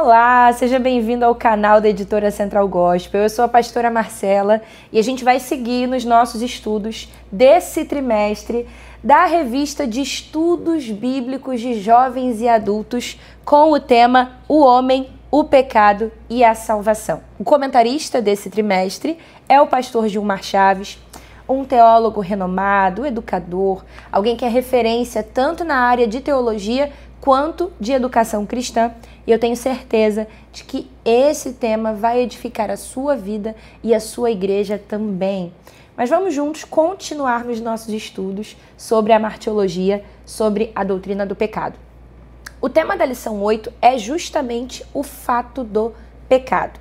Olá, seja bem-vindo ao canal da Editora Central Gospel. Eu sou a pastora Marcela e a gente vai seguir nos nossos estudos desse trimestre da revista de estudos bíblicos de jovens e adultos com o tema O Homem, o Pecado e a Salvação. O comentarista desse trimestre é o pastor Gilmar Chaves, um teólogo renomado, educador, alguém que é referência tanto na área de teologia quanto de educação cristã, e eu tenho certeza de que esse tema vai edificar a sua vida e a sua igreja também. Mas vamos juntos continuar nos nossos estudos sobre a martiologia, sobre a doutrina do pecado. O tema da lição 8 é justamente o fato do pecado.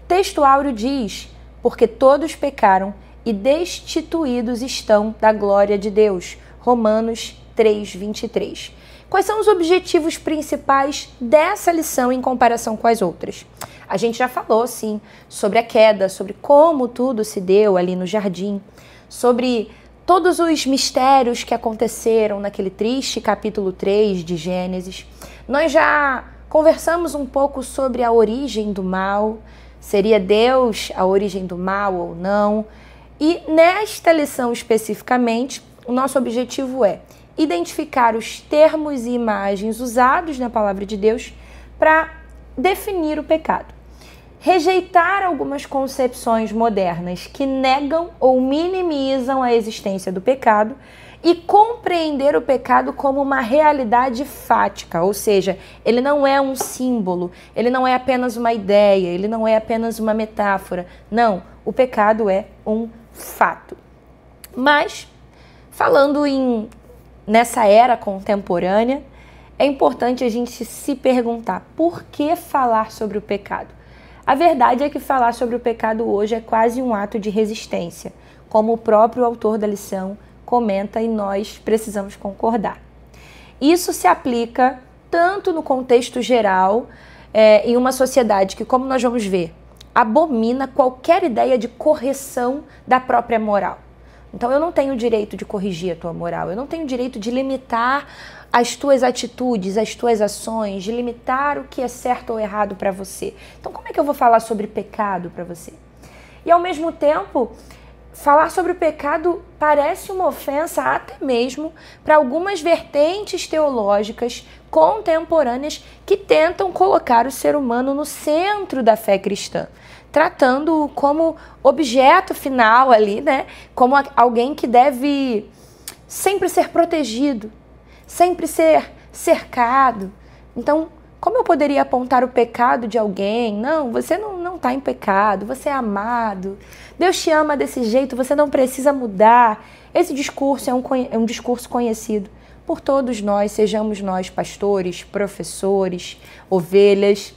O texto áureo diz: porque todos pecaram e destituídos estão da glória de Deus. Romanos 3:23. Quais são os objetivos principais dessa lição em comparação com as outras? A gente já falou, sim, sobre a queda, sobre como tudo se deu ali no jardim, sobre todos os mistérios que aconteceram naquele triste capítulo 3 de Gênesis. Nós já conversamos um pouco sobre a origem do mal, seria Deus a origem do mal ou não? E nesta lição especificamente, o nosso objetivo é identificar os termos e imagens usados na palavra de Deus para definir o pecado. Rejeitar algumas concepções modernas que negam ou minimizam a existência do pecado e compreender o pecado como uma realidade fática, ou seja, ele não é um símbolo, ele não é apenas uma ideia, ele não é apenas uma metáfora. Não, o pecado é um fato. Mas, falando nessa era contemporânea, é importante a gente se perguntar por que falar sobre o pecado. A verdade é que falar sobre o pecado hoje é quase um ato de resistência, como o próprio autor da lição comenta e nós precisamos concordar. Isso se aplica tanto no contexto geral, em uma sociedade que, como nós vamos ver, abomina qualquer ideia de correção da própria moral. Então eu não tenho o direito de corrigir a tua moral, eu não tenho o direito de limitar as tuas atitudes, as tuas ações, de limitar o que é certo ou errado para você. Então como é que eu vou falar sobre pecado para você? E ao mesmo tempo, falar sobre o pecado parece uma ofensa até mesmo para algumas vertentes teológicas contemporâneas que tentam colocar o ser humano no centro da fé cristã, tratando-o como objeto final ali, né? Como alguém que deve sempre ser protegido, sempre ser cercado. Então, como eu poderia apontar o pecado de alguém? Não, você não está em pecado, você é amado. Deus te ama desse jeito, você não precisa mudar. Esse discurso é um discurso conhecido por todos nós, sejamos nós pastores, professores, ovelhas.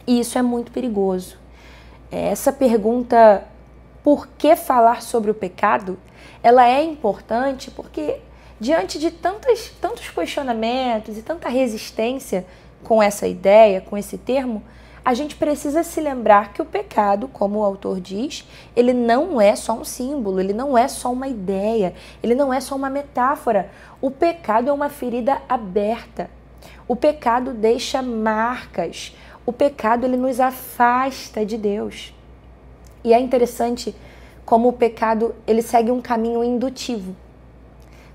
E isso é muito perigoso. Essa pergunta, por que falar sobre o pecado, ela é importante porque diante de tantos questionamentos e tanta resistência com essa ideia, com esse termo, a gente precisa se lembrar que o pecado, como o autor diz, ele não é só um símbolo, ele não é só uma ideia, ele não é só uma metáfora. O pecado é uma ferida aberta. O pecado deixa marcas. O pecado, ele nos afasta de Deus. E é interessante como o pecado, ele segue um caminho indutivo.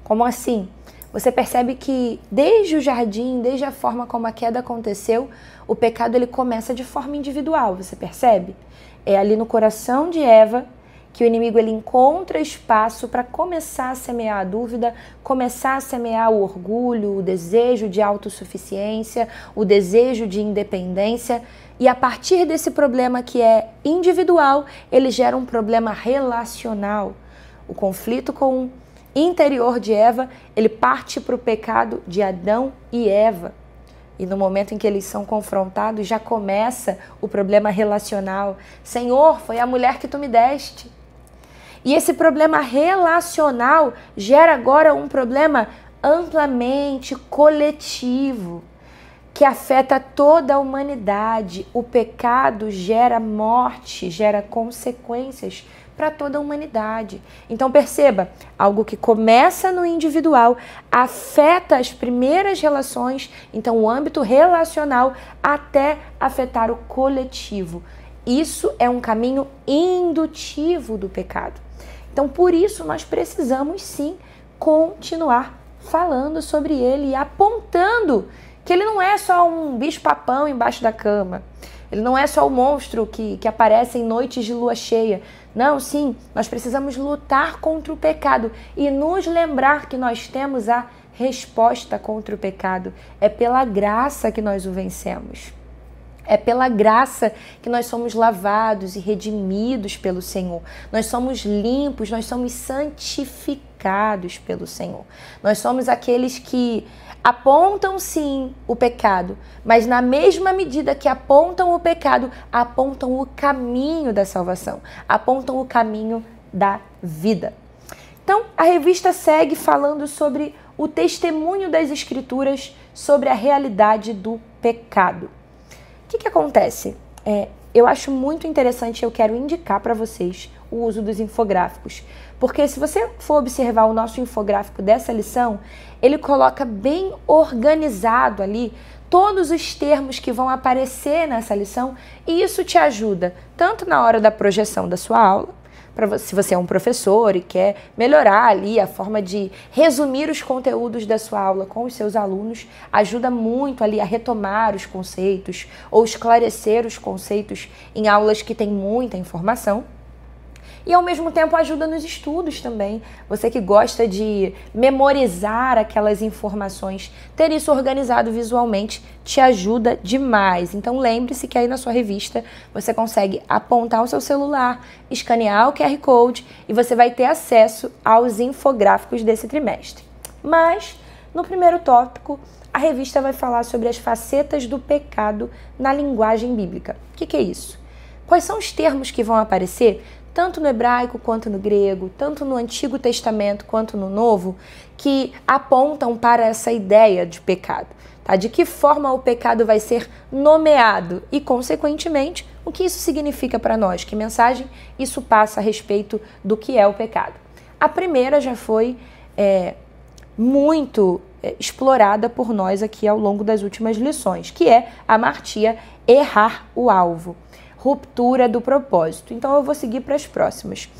Como assim? Você percebe que desde o jardim, desde a forma como a queda aconteceu, o pecado ele começa de forma individual, você percebe? É ali no coração de Eva que o inimigo ele encontra espaço para começar a semear a dúvida, começar a semear o orgulho, o desejo de autossuficiência, o desejo de independência. E a partir desse problema que é individual, ele gera um problema relacional. O conflito com o interior de Eva, ele parte para o pecado de Adão e Eva. E no momento em que eles são confrontados, já começa o problema relacional. Senhor, foi a mulher que tu me deste. E esse problema relacional gera agora um problema amplamente coletivo, que afeta toda a humanidade. O pecado gera morte, gera consequências para toda a humanidade. Então perceba, algo que começa no individual, afeta as primeiras relações, então o âmbito relacional, até afetar o coletivo. Isso é um caminho indutivo do pecado. Então por isso nós precisamos sim continuar falando sobre ele e apontando que ele não é só um bicho-papão embaixo da cama. Ele não é só o monstro que aparece em noites de lua cheia. Não, sim, nós precisamos lutar contra o pecado e nos lembrar que nós temos a resposta contra o pecado. É pela graça que nós o vencemos. É pela graça que nós somos lavados e redimidos pelo Senhor. Nós somos limpos, nós somos santificados pelo Senhor. Nós somos aqueles que apontam sim o pecado, mas na mesma medida que apontam o pecado, apontam o caminho da salvação, apontam o caminho da vida. Então, a revista segue falando sobre o testemunho das Escrituras sobre a realidade do pecado. O que acontece? Eu acho muito interessante, eu quero indicar para vocês o uso dos infográficos. Porque se você for observar o nosso infográfico dessa lição, ele coloca bem organizado ali todos os termos que vão aparecer nessa lição e isso te ajuda tanto na hora da projeção da sua aula, se você é um professor e quer melhorar ali a forma de resumir os conteúdos da sua aula com os seus alunos, ajuda muito ali a retomar os conceitos ou esclarecer os conceitos em aulas que tem muita informação. E ao mesmo tempo ajuda nos estudos também. Você que gosta de memorizar aquelas informações, ter isso organizado visualmente te ajuda demais. Então lembre-se que aí na sua revista você consegue apontar o seu celular, escanear o QR Code e você vai ter acesso aos infográficos desse trimestre. Mas no primeiro tópico, a revista vai falar sobre as facetas do pecado na linguagem bíblica. O que é isso? Quais são os termos que vão aparecer tanto no hebraico quanto no grego, tanto no Antigo Testamento quanto no Novo, que apontam para essa ideia de pecado, tá? De que forma o pecado vai ser nomeado e, consequentemente, o que isso significa para nós, que mensagem isso passa a respeito do que é o pecado. A primeira já foi muito explorada por nós aqui ao longo das últimas lições, que é a amartia, errar o alvo. Ruptura do propósito. Então eu vou seguir para as próximas.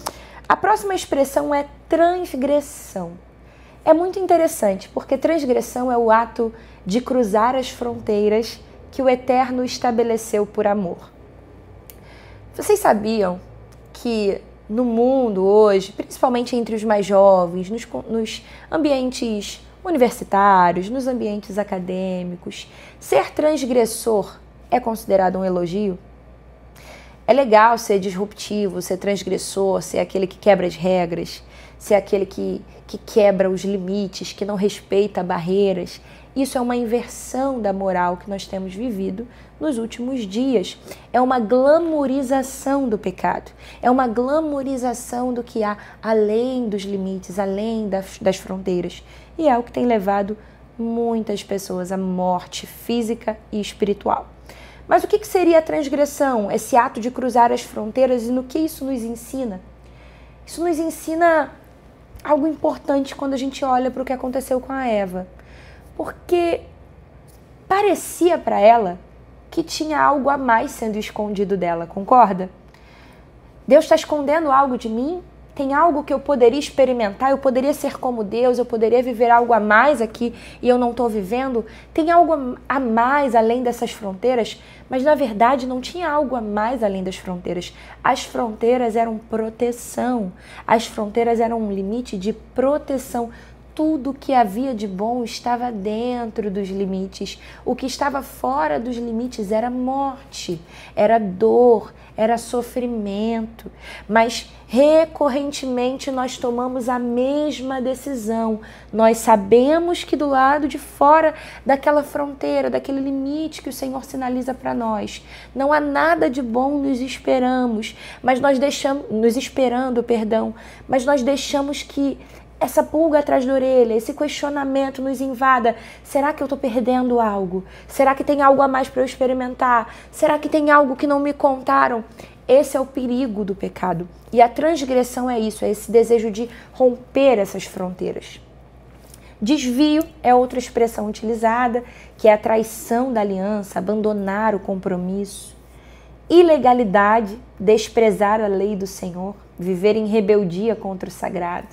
A próxima expressão é transgressão. É muito interessante, porque transgressão é o ato de cruzar as fronteiras que o Eterno estabeleceu por amor. Vocês sabiam que no mundo hoje, principalmente entre os mais jovens, nos ambientes universitários, nos ambientes acadêmicos, ser transgressor é considerado um elogio? É legal ser disruptivo, ser transgressor, ser aquele que quebra as regras, ser aquele que quebra os limites, que não respeita barreiras. Isso é uma inversão da moral que nós temos vivido nos últimos dias. É uma glamorização do pecado. É uma glamorização do que há além dos limites, além das fronteiras. E é o que tem levado muitas pessoas à morte física e espiritual. Mas o que seria a transgressão? Esse ato de cruzar as fronteiras, e no que isso nos ensina? Isso nos ensina algo importante quando a gente olha para o que aconteceu com a Eva. Porque parecia para ela que tinha algo a mais sendo escondido dela, concorda? Deus está escondendo algo de mim? Tem algo que eu poderia experimentar, eu poderia ser como Deus, eu poderia viver algo a mais aqui e eu não estou vivendo? Tem algo a mais além dessas fronteiras? Mas na verdade não tinha algo a mais além das fronteiras. As fronteiras eram proteção, as fronteiras eram um limite de proteção. Tudo que havia de bom estava dentro dos limites. O que estava fora dos limites era morte, era dor, era sofrimento. Mas recorrentemente nós tomamos a mesma decisão. Nós sabemos que do lado de fora daquela fronteira, daquele limite que o Senhor sinaliza para nós, não há nada de bom nos esperamos, mas nós deixamos que essa pulga atrás da orelha, esse questionamento nos invada. Será que eu estou perdendo algo? Será que tem algo a mais para eu experimentar? Será que tem algo que não me contaram? Esse é o perigo do pecado. E a transgressão é isso, é esse desejo de romper essas fronteiras. Desvio é outra expressão utilizada, que é a traição da aliança, abandonar o compromisso. Ilegalidade, desprezar a lei do Senhor, viver em rebeldia contra o sagrado.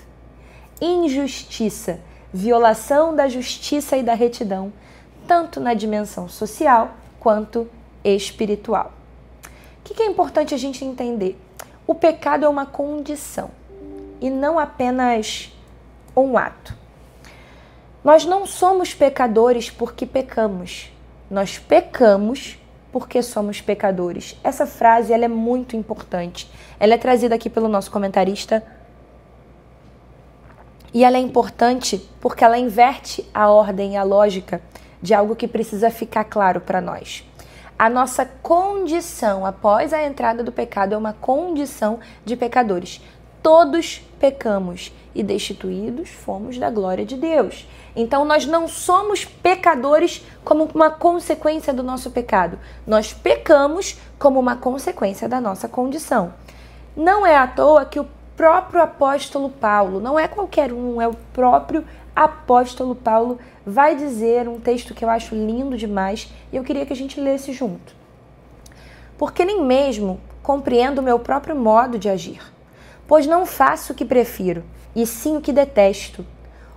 Injustiça, violação da justiça e da retidão, tanto na dimensão social quanto espiritual. O que é importante a gente entender? O pecado é uma condição e não apenas um ato. Nós não somos pecadores porque pecamos. Nós pecamos porque somos pecadores. Essa frase ela é muito importante. Ela é trazida aqui pelo nosso comentarista. E ela é importante porque ela inverte a ordem e a lógica de algo que precisa ficar claro para nós. A nossa condição após a entrada do pecado é uma condição de pecadores. Todos pecamos e destituídos fomos da glória de Deus. Então nós não somos pecadores como uma consequência do nosso pecado. Nós pecamos como uma consequência da nossa condição. Não é à toa que o próprio apóstolo Paulo, não é qualquer um, é o próprio apóstolo Paulo, vai dizer um texto que eu acho lindo demais e eu queria que a gente lesse junto. Porque nem mesmo compreendo o meu próprio modo de agir, pois não faço o que prefiro, e sim o que detesto.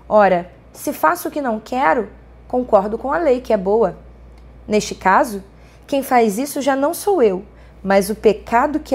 Ora, se faço o que não quero, concordo com a lei, que é boa. Neste caso, quem faz isso já não sou eu, mas o pecado que